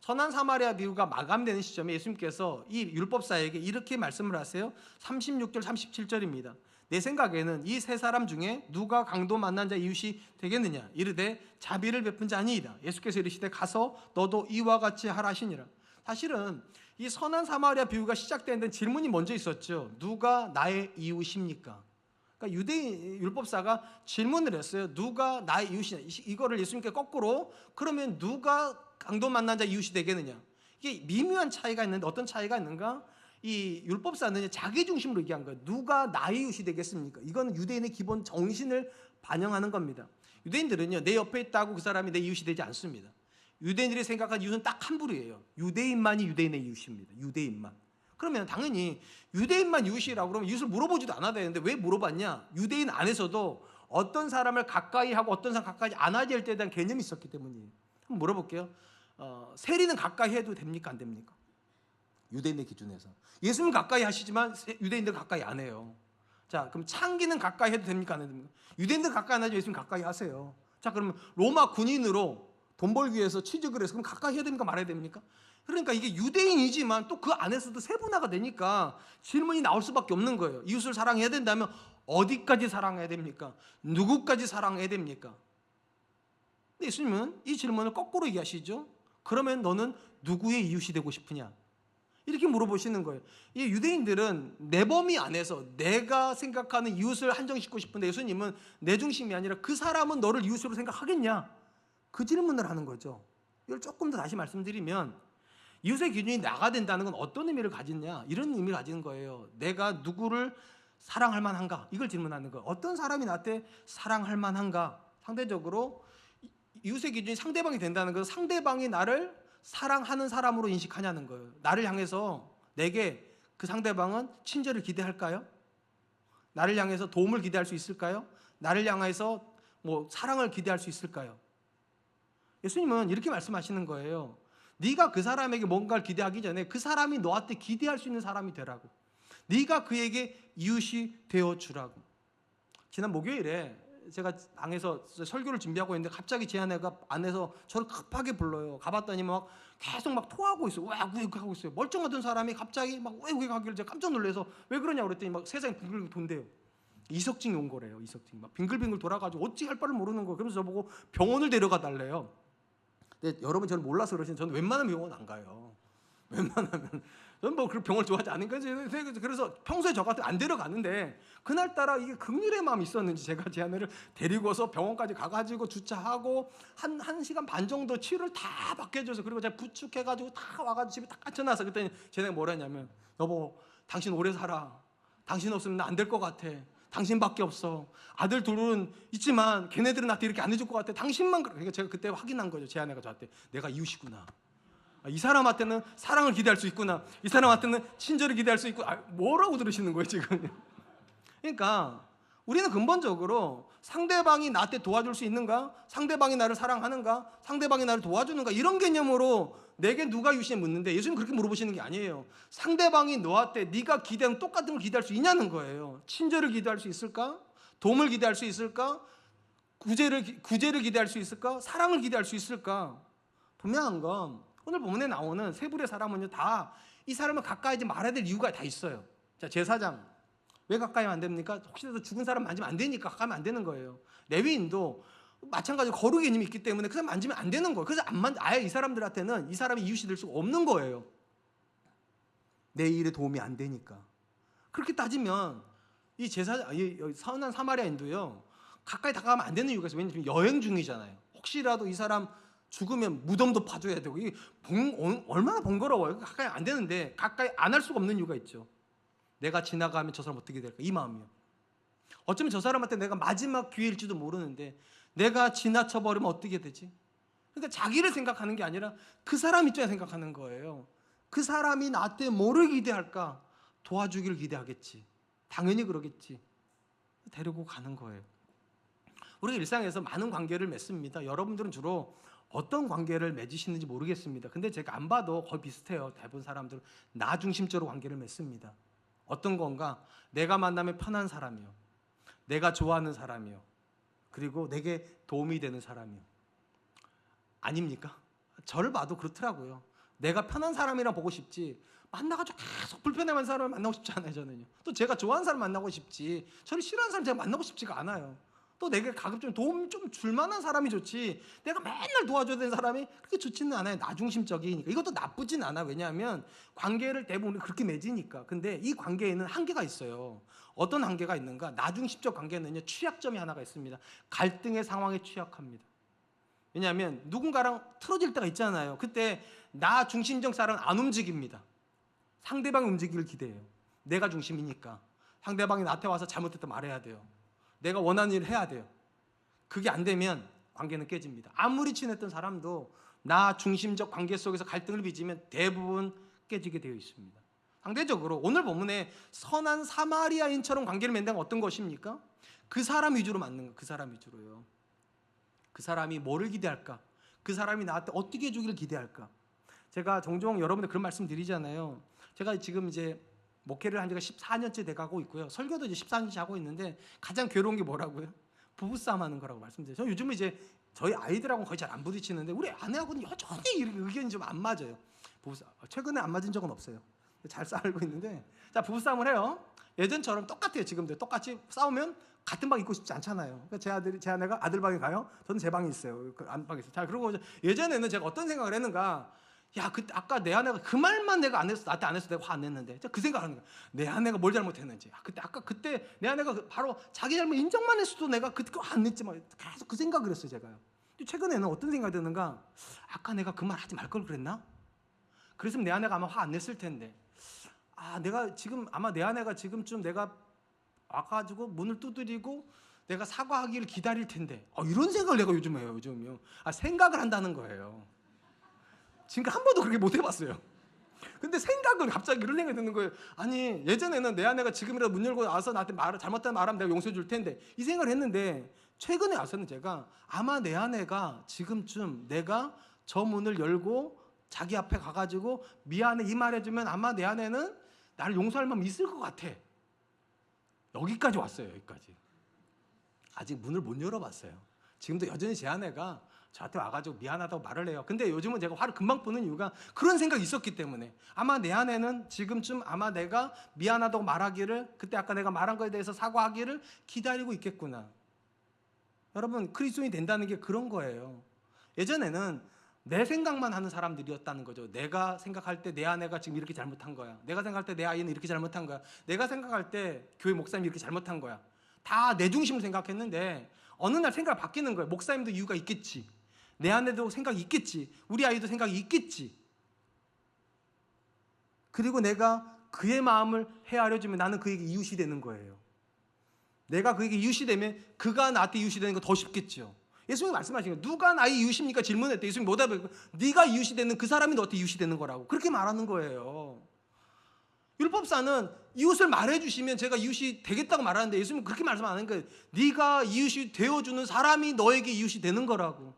선한 사마리아 비유가 마감되는 시점에 예수님께서 이 율법사에게 이렇게 말씀을 하세요. 36절 37절입니다. 내 생각에는 이 세 사람 중에 누가 강도 만난 자 이웃이 되겠느냐? 이르되 자비를 베푼 자 아니이다. 예수께서 이르시되 가서 너도 이와 같이 하라 하시니라. 사실은 이 선한 사마리아 비유가 시작되는 데는 질문이 먼저 있었죠. 누가 나의 이웃입니까? 그러니까 유대인 율법사가 질문을 했어요. 누가 나의 이웃이냐? 이거를 예수님께 거꾸로, 그러면 누가 강도 만난 자 이웃이 되겠느냐? 이게 미묘한 차이가 있는데 어떤 차이가 있는가? 이 율법사는 자기 중심으로 얘기한 거예요. 누가 나의 이웃이 되겠습니까? 이건 유대인의 기본 정신을 반영하는 겁니다. 유대인들은요, 내 옆에 있다고 그 사람이 내 이웃이 되지 않습니다. 유대인들이 생각한 이웃은 딱 한 부류예요. 유대인만이 유대인의 이웃입니다. 유대인만. 그러면 당연히 유대인만 이웃이라고 그러면 이웃을 물어보지도 않아야 되는데 왜 물어봤냐? 유대인 안에서도 어떤 사람을 가까이 하고 어떤 사람 가까이 안 하지 할 때에 대한 개념이 있었기 때문이에요. 한번 물어볼게요. 세리는 가까이 해도 됩니까? 안 됩니까? 유대인의 기준에서. 예수님 가까이 하시지만 유대인들 가까이 안 해요. 자, 그럼 창기는 가까이 해도 됩니까? 안 해도 됩니까? 유대인들 가까이 안 하죠. 예수님 가까이 하세요. 자, 그러면 로마 군인으로 돈 벌기 위해서 취직을 해서 그럼 가까이 해야 됩니까? 말아야 됩니까? 그러니까 이게 유대인이지만 또 그 안에서도 세분화가 되니까 질문이 나올 수밖에 없는 거예요. 이웃을 사랑해야 된다면 어디까지 사랑해야 됩니까? 누구까지 사랑해야 됩니까? 근데 예수님은 이 질문을 거꾸로 얘기하시죠. 그러면 너는 누구의 이웃이 되고 싶으냐? 이렇게 물어보시는 거예요. 이 유대인들은 내 범위 안에서 내가 생각하는 이웃을 한정짓고 싶은데 예수님은 내 중심이 아니라 그 사람은 너를 이웃으로 생각하겠냐? 그 질문을 하는 거죠. 이걸 조금 더 다시 말씀드리면 이웃의 기준이 나가 된다는 건 어떤 의미를 가지냐? 이런 의미를 가지는 거예요. 내가 누구를 사랑할 만한가? 이걸 질문하는 거예요. 어떤 사람이 나한테 사랑할 만한가? 상대적으로 이웃의 기준이 상대방이 된다는 것은 상대방이 나를 사랑하는 사람으로 인식하냐는 거예요. 나를 향해서 내게 그 상대방은 친절을 기대할까요? 나를 향해서 도움을 기대할 수 있을까요? 나를 향해서 사랑을 기대할 수 있을까요? 예수님은 이렇게 말씀하시는 거예요. 네가 그 사람에게 뭔가를 기대하기 전에 그 사람이 너한테 기대할 수 있는 사람이 되라고. 네가 그에게 이웃이 되어주라고. 지난 목요일에 제가 방에서 설교를 준비하고 있는데 갑자기 제 아내가 안에서 저를 급하게 불러요. 가봤더니 막 계속 막 토하고 있어요. 우익 하고 있어요. 멀쩡하던 사람이 갑자기 막 우익 하길래 제가 깜짝 놀라서 왜 그러냐고 그랬더니 막 세상에 빙글빙글 돈대요. 이석증이 온 거래요. 이석증. 막 빙글빙글 돌아가지고 어찌 할 바를 모르는 거예요. 그러면서 저보고 병원을 데려가 달래요. 근데 여러분 저는 몰라서 그러시는데 저는 웬만하면 병원 안 가요. 웬만하면 저는 뭐 그런 병원을 좋아하지 않으니까 그래서 평소에 저 같은 안 데려가는데 그날따라 이게 극률의 마음이 있었는지 제가 제 아내를 데리고서 병원까지 가가지고 주차하고 한 시간 반 정도 치료를 다 받게 해줘서 그리고 제가 부축해가지고 다 와가지고 집에 딱 갇혀놔서 그랬더니 제 아내가 뭐라 했냐면 여보 당신 오래 살아. 당신 없으면 나 안 될 것 같아. 당신밖에 없어. 아들 둘은 있지만 걔네들은 나한테 이렇게 안 해줄 것 같아. 당신만 그러니까 제가 그때 확인한 거죠. 제 아내가 저한테 내가 이웃이구나. 이 사람한테는 사랑을 기대할 수 있구나. 이 사람한테는 친절을 기대할 수 있고 뭐라고 들으시는 거예요 지금. 그러니까 우리는 근본적으로 상대방이 나한테 도와줄 수 있는가? 상대방이 나를 사랑하는가? 상대방이 나를 도와주는가? 이런 개념으로 내게 누가 이웃이 묻는데 예수님 그렇게 물어보시는 게 아니에요. 상대방이 너한테 네가 기대하는 똑같은 걸 기대할 수 있냐는 거예요. 친절을 기대할 수 있을까? 도움을 기대할 수 있을까? 구제를 기대할 수 있을까? 사랑을 기대할 수 있을까? 분명한 건 오늘 본문에 나오는 세 부류의 사람은요 다 이 사람을 가까이 하지 말아야 될 이유가 다 있어요. 자, 제사장 왜 가까이 하면 안 됩니까? 혹시라도 죽은 사람 만지면 안 되니까 가까이 하면 안 되는 거예요. 레위인도 마찬가지로 거룩의 개념이 있기 때문에 그 사람 만지면 안 되는 거예요. 그래서 아예 이 사람들한테는 이 사람이 이웃이 될 수가 없는 거예요. 내 일에 도움이 안 되니까. 그렇게 따지면 이 선한 사마리아인도요 가까이 다가가면 안 되는 이유가 있어요. 왜냐하면 여행 중이잖아요. 혹시라도 이 사람 죽으면 무덤도 파줘야 되고 이게 얼마나 번거로워요. 가까이 안 되는데 가까이 안 할 수가 없는 이유가 있죠. 내가 지나가면 저 사람 어떻게 될까? 이 마음이요. 어쩌면 저 사람한테 내가 마지막 기회일지도 모르는데 내가 지나쳐버리면 어떻게 되지? 그러니까 자기를 생각하는 게 아니라 그 사람 입장에 생각하는 거예요. 그 사람이 나한테 뭐를 기대할까? 도와주기를 기대하겠지. 당연히 그러겠지. 데리고 가는 거예요. 우리가 일상에서 많은 관계를 맺습니다. 여러분들은 주로 어떤 관계를 맺으시는지 모르겠습니다. 근데 제가 안 봐도 거의 비슷해요. 대부분 사람들은 나 중심적으로 관계를 맺습니다. 어떤 건가? 내가 만나면 편한 사람이요. 내가 좋아하는 사람이요. 그리고 내게 도움이 되는 사람이요. 아닙니까? 저를 봐도 그렇더라고요. 내가 편한 사람이라 보고 싶지 만나가지고 계속 불편해하는 사람을 만나고 싶지 않아요. 저는요. 또 제가 좋아하는 사람 만나고 싶지 저를 싫어하는 사람 제가 만나고 싶지가 않아요. 또 내가 가끔 좀 도움 좀 줄만한 사람이 좋지 내가 맨날 도와줘야 되는 사람이 그렇게 좋지는 않아요. 나 중심적이니까. 이것도 나쁘진 않아. 왜냐하면 관계를 대부분 그렇게 맺으니까. 근데 이 관계에는 한계가 있어요. 어떤 한계가 있는가? 나 중심적 관계는요 취약점이 하나가 있습니다. 갈등의 상황에 취약합니다. 왜냐하면 누군가랑 틀어질 때가 있잖아요. 그때 나 중심적 사람은 안 움직입니다. 상대방이 움직이길 기대해요. 내가 중심이니까 상대방이 나한테 와서 잘못했다 말해야 돼요. 내가 원하는 일을 해야 돼요. 그게 안 되면 관계는 깨집니다. 아무리 친했던 사람도 나 중심적 관계 속에서 갈등을 빚으면 대부분 깨지게 되어 있습니다. 상대적으로 오늘 본문에 선한 사마리아인처럼 관계를 맺는 건 어떤 것입니까? 그 사람 위주로 맞는 거, 그 사람 위주로요. 그 사람이 뭐를 기대할까? 그 사람이 나한테 어떻게 해주기를 기대할까? 제가 종종 여러분들 그런 말씀 드리잖아요. 제가 지금 이제 목회를 한 지가 14년째 돼가고 있고요. 설교도 이제 14년째 하고 있는데 가장 괴로운 게 뭐라고요? 부부싸움 하는 거라고 말씀드려요. 저 요즘에 이제 저희 아이들하고는 거의 잘 안 부딪히는데 우리 아내하고는 여전히 의견이 좀 안 맞아요. 최근에 안 맞은 적은 없어요. 잘 살고 있는데, 자, 부부싸움을 해요. 예전처럼 똑같아요. 지금도 똑같이 싸우면 같은 방 있고 싶지 않잖아요. 그러니까 제 아내가 아들 방에 가요. 저는 제 방에 있어요. 그 안방에 있어요. 자, 그리고 예전에는 제가 어떤 생각을 했는가? 야, 그때 아까 내 아내가 그 말만 내가 안 했어, 나한테 안 했어, 내가 화 안 냈는데, 그 생각하는 거야. 내 아내가 뭘 잘못했는지. 그때 내 아내가 바로 자기 잘못 인정만 했어도 내가 그때 안 냈지만 계속 그 생각을 했어요, 제가요. 최근에는 어떤 생각이 드는가? 아까 내가 그 말 하지 말 걸 그랬나? 그랬으면 내 아내가 아마 화 안 냈을 텐데. 내가 지금 아마 내 아내가 지금쯤 내가 와가지고 문을 두드리고 내가 사과하기를 기다릴 텐데. 이런 생각을 내가 요즘 해요, 요즘요. 생각을 한다는 거예요. 지금까지 한 번도 그렇게 못 해봤어요. 근데 생각을 갑자기 이런 생각이 드는 거예요. 아니, 예전에는 내 아내가 지금이라도 문 열고 와서 나한테 잘못된 말하면 내가 용서해 줄 텐데 이 생각을 했는데, 최근에 와서는 제가 아마 내 아내가 지금쯤 내가 저 문을 열고 자기 앞에 가가지고 미안해 이 말해주면 아마 내 아내는 나를 용서할 마음이 있을 것 같아. 여기까지 왔어요. 여기까지. 아직 문을 못 열어봤어요. 지금도 여전히 제 아내가 저한테 와가지고 미안하다고 말을 해요. 근데 요즘은 제가 화를 금방 푸는 이유가 그런 생각이 있었기 때문에, 아마 내 아내는 지금쯤 아마 내가 미안하다고 말하기를, 그때 아까 내가 말한 거에 대해서 사과하기를 기다리고 있겠구나. 여러분, 그리스도인이 된다는 게 그런 거예요. 예전에는 내 생각만 하는 사람들이었다는 거죠. 내가 생각할 때 내 아내가 지금 이렇게 잘못한 거야. 내가 생각할 때 내 아이는 이렇게 잘못한 거야. 내가 생각할 때 교회 목사님이 이렇게 잘못한 거야. 다 내 중심으로 생각했는데 어느 날 생각이 바뀌는 거예요. 목사님도 이유가 있겠지. 내 아내도 생각이 있겠지. 우리 아이도 생각이 있겠지. 그리고 내가 그의 마음을 헤아려주면 나는 그에게 이웃이 되는 거예요. 내가 그에게 이웃이 되면 그가 나한테 이웃이 되는 거 더 쉽겠죠. 예수님이 말씀하신 거예요. 누가 나의 이웃입니까? 질문했대. 예수님이 뭐답을, 네가 이웃이 되는 그 사람이 너한테 이웃이 되는 거라고. 그렇게 말하는 거예요. 율법사는 이웃을 말해주시면 제가 이웃이 되겠다고 말하는데, 예수님은 그렇게 말씀 안 하는 거예요. 네가 이웃이 되어주는 사람이 너에게 이웃이 되는 거라고.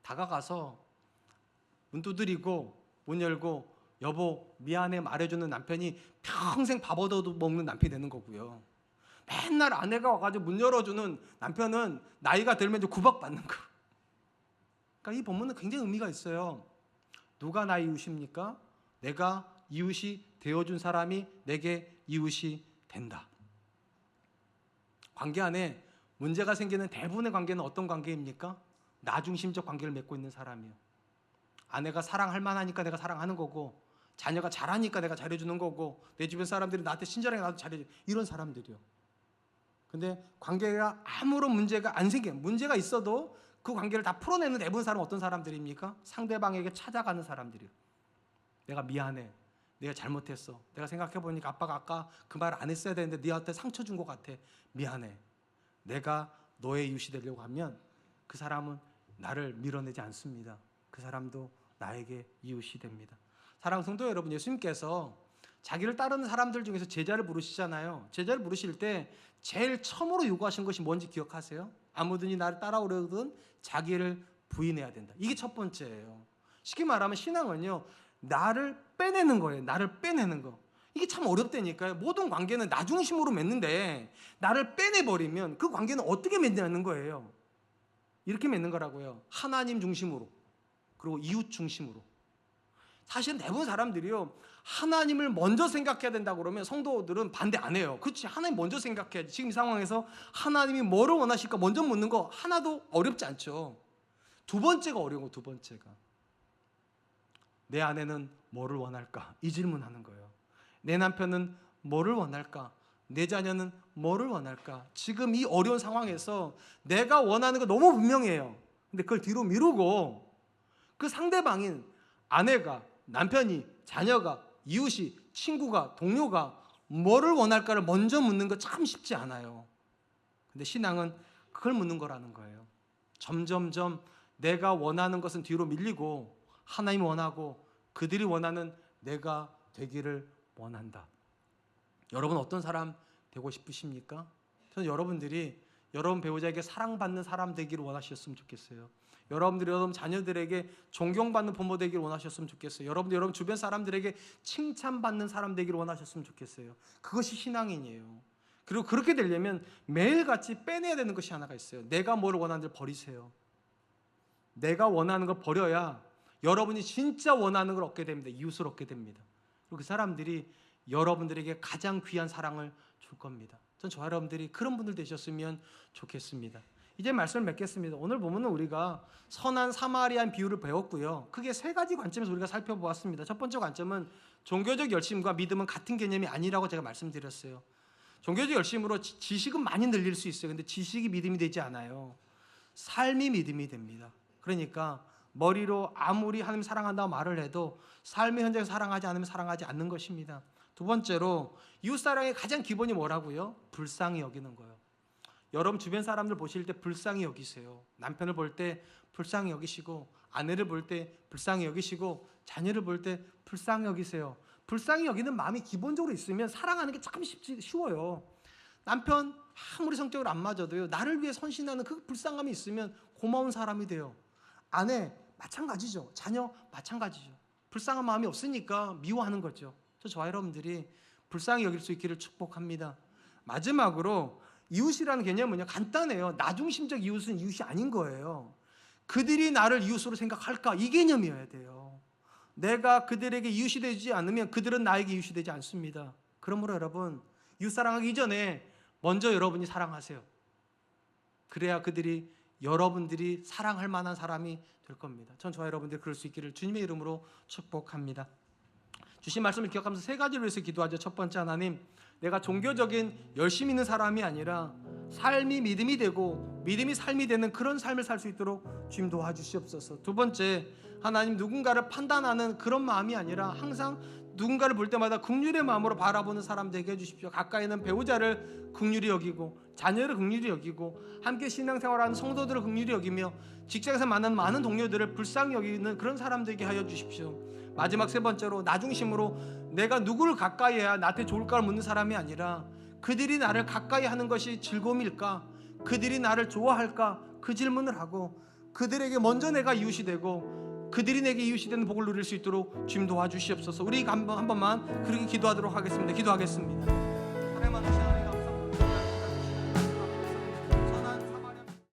다가가서 문 두드리고 문 열고 여보 미안해 말해주는 남편이 평생 밥 얻어 먹는 남편이 되는 거고요. 맨날 아내가 와가지고 문 열어주는 남편은 나이가 들면 좀 구박받는 거. 그러니까 이 본문은 굉장히 의미가 있어요. 누가 나의 이웃입니까? 내가 이웃이 되어준 사람이 내게 이웃이 된다. 관계 안에 문제가 생기는 대부분의 관계는 어떤 관계입니까? 나 중심적 관계를 맺고 있는 사람이에요. 아내가 사랑할 만하니까 내가 사랑하는 거고, 자녀가 잘하니까 내가 잘해주는 거고, 내 주변 사람들이 나한테 친절하게 나도 잘해줘, 이런 사람들이요. 근데 관계가 아무런 문제가 안 생겨, 문제가 있어도 그 관계를 다 풀어내는 대부분 사람은 어떤 사람들입니까? 상대방에게 찾아가는 사람들이요. 내가 미안해, 내가 잘못했어, 내가 생각해보니까 아빠가 아까 그 말 안 했어야 되는데 네한테 상처 준 것 같아, 미안해. 내가 너의 이웃이 되려고 하면 그 사람은 나를 밀어내지 않습니다. 그 사람도 나에게 이웃이 됩니다. 사랑하는 성도 여러분, 예수님께서 자기를 따르는 사람들 중에서 제자를 부르시잖아요. 제자를 부르실 때 제일 처음으로 요구하신 것이 뭔지 기억하세요? 아무든지 나를 따라오려거든 자기를 부인해야 된다. 이게 첫 번째예요. 쉽게 말하면 신앙은요, 나를 빼내는 거예요. 나를 빼내는 거. 이게 참 어렵다니까요. 모든 관계는 나 중심으로 맺는데 나를 빼내버리면 그 관계는 어떻게 맺는 거예요? 이렇게 맺는 거라고요. 하나님 중심으로, 그리고 이웃 중심으로. 사실 대부분 사람들이요, 하나님을 먼저 생각해야 된다고 그러면 성도들은 반대 안 해요. 그렇지, 하나님 먼저 생각해야지. 지금 이 상황에서 하나님이 뭐를 원하실까 먼저 묻는 거 하나도 어렵지 않죠. 두 번째가 어려운 거, 두 번째가. 내 아내는 뭐를 원할까? 이 질문하는 거예요. 내 남편은 뭐를 원할까? 내 자녀는 뭐를 원할까? 지금 이 어려운 상황에서 내가 원하는 거 너무 분명해요. 근데 그걸 뒤로 미루고 그 상대방인 아내가, 남편이, 자녀가 이웃이, 친구가, 동료가 뭐를 원할까를 먼저 묻는 거 참 쉽지 않아요. 근데 신앙은 그걸 묻는 거라는 거예요. 점점점 내가 원하는 것은 뒤로 밀리고 하나님이 원하고 그들이 원하는 내가 되기를 원한다. 여러분 어떤 사람 되고 싶으십니까? 저는 여러분들이 여러분 배우자에게 사랑받는 사람 되기를 원하셨으면 좋겠어요. 여러분들이 여러분 자녀들에게 존경받는 부모 되기를 원하셨으면 좋겠어요. 여러분들 여러분 주변 사람들에게 칭찬받는 사람 되기를 원하셨으면 좋겠어요. 그것이 신앙인이에요. 그리고 그렇게 되려면 매일같이 빼내야 되는 것이 하나가 있어요. 내가 뭘 원하는지 버리세요. 내가 원하는 걸 버려야 여러분이 진짜 원하는 걸 얻게 됩니다. 이웃을 얻게 됩니다. 그리고 그 사람들이 여러분들에게 가장 귀한 사랑을 줄 겁니다. 전 저와 여러분들이 그런 분들 되셨으면 좋겠습니다. 이제 말씀을 맺겠습니다. 오늘 보면은 우리가 선한 사마리아인 비유를 배웠고요. 크게 세 가지 관점에서 우리가 살펴보았습니다. 첫 번째 관점은 종교적 열심과 믿음은 같은 개념이 아니라고 제가 말씀드렸어요. 종교적 열심으로 지식은 많이 늘릴 수 있어요. 근데 지식이 믿음이 되지 않아요. 삶이 믿음이 됩니다. 그러니까 머리로 아무리 하나님 사랑한다고 말을 해도 삶의 현장에서 사랑하지 않으면 사랑하지 않는 것입니다. 두 번째로 이웃사랑의 가장 기본이 뭐라고요? 불쌍히 여기는 거예요. 여러분 주변 사람들 보실 때 불쌍히 여기세요. 남편을 볼 때 불쌍히 여기시고, 아내를 볼 때 불쌍히 여기시고, 자녀를 볼 때 불쌍히 여기세요. 불쌍히 여기는 마음이 기본적으로 있으면 사랑하는 게 참 쉬워요. 남편 아무리 성격을 안 맞아도요, 나를 위해 선신하는 그 불쌍함이 있으면 고마운 사람이 돼요. 아내 마찬가지죠. 자녀 마찬가지죠. 불쌍한 마음이 없으니까 미워하는 거죠. 저와 여러분들이 불쌍히 여길 수 있기를 축복합니다. 마지막으로 이웃이라는 개념은요, 간단해요. 나중심적 이웃은 이웃이 아닌 거예요. 그들이 나를 이웃으로 생각할까? 이 개념이어야 돼요. 내가 그들에게 이웃이 되지 않으면 그들은 나에게 이웃이 되지 않습니다. 그러므로 여러분, 이웃 사랑하기 이전에 먼저 여러분이 사랑하세요. 그래야 그들이 여러분들이 사랑할 만한 사람이 될 겁니다. 전 저와 여러분들이 그럴 수 있기를 주님의 이름으로 축복합니다. 주신 말씀을 기억하면서 세 가지를 위해서 기도하죠. 첫 번째, 하나님, 내가 종교적인 열심 있는 사람이 아니라 삶이 믿음이 되고 믿음이 삶이 되는 그런 삶을 살 수 있도록 주님 도와주시옵소서. 두 번째, 하나님, 누군가를 판단하는 그런 마음이 아니라 항상 누군가를 볼 때마다 긍휼의 마음으로 바라보는 사람 되게 해주십시오. 가까이 있는 배우자를 긍휼히 여기고, 자녀를 긍휼히 여기고, 함께 신앙생활하는 성도들을 긍휼히 여기며, 직장에서 만나는 많은 동료들을 불쌍히 여기는 그런 사람 되게 하여 주십시오. 마지막 세 번째로, 나중심으로 내가 누구를 가까이 해야 나한테 좋을까를 묻는 사람이 아니라 그들이 나를 가까이 하는 것이 즐거움일까, 그들이 나를 좋아할까, 그 질문을 하고 그들에게 먼저 내가 이웃이 되고 그들이 내게 이웃이 되는 복을 누릴 수 있도록 주님 도와주시옵소서. 우리 한 번만 그렇게 기도하도록 하겠습니다. 기도하겠습니다.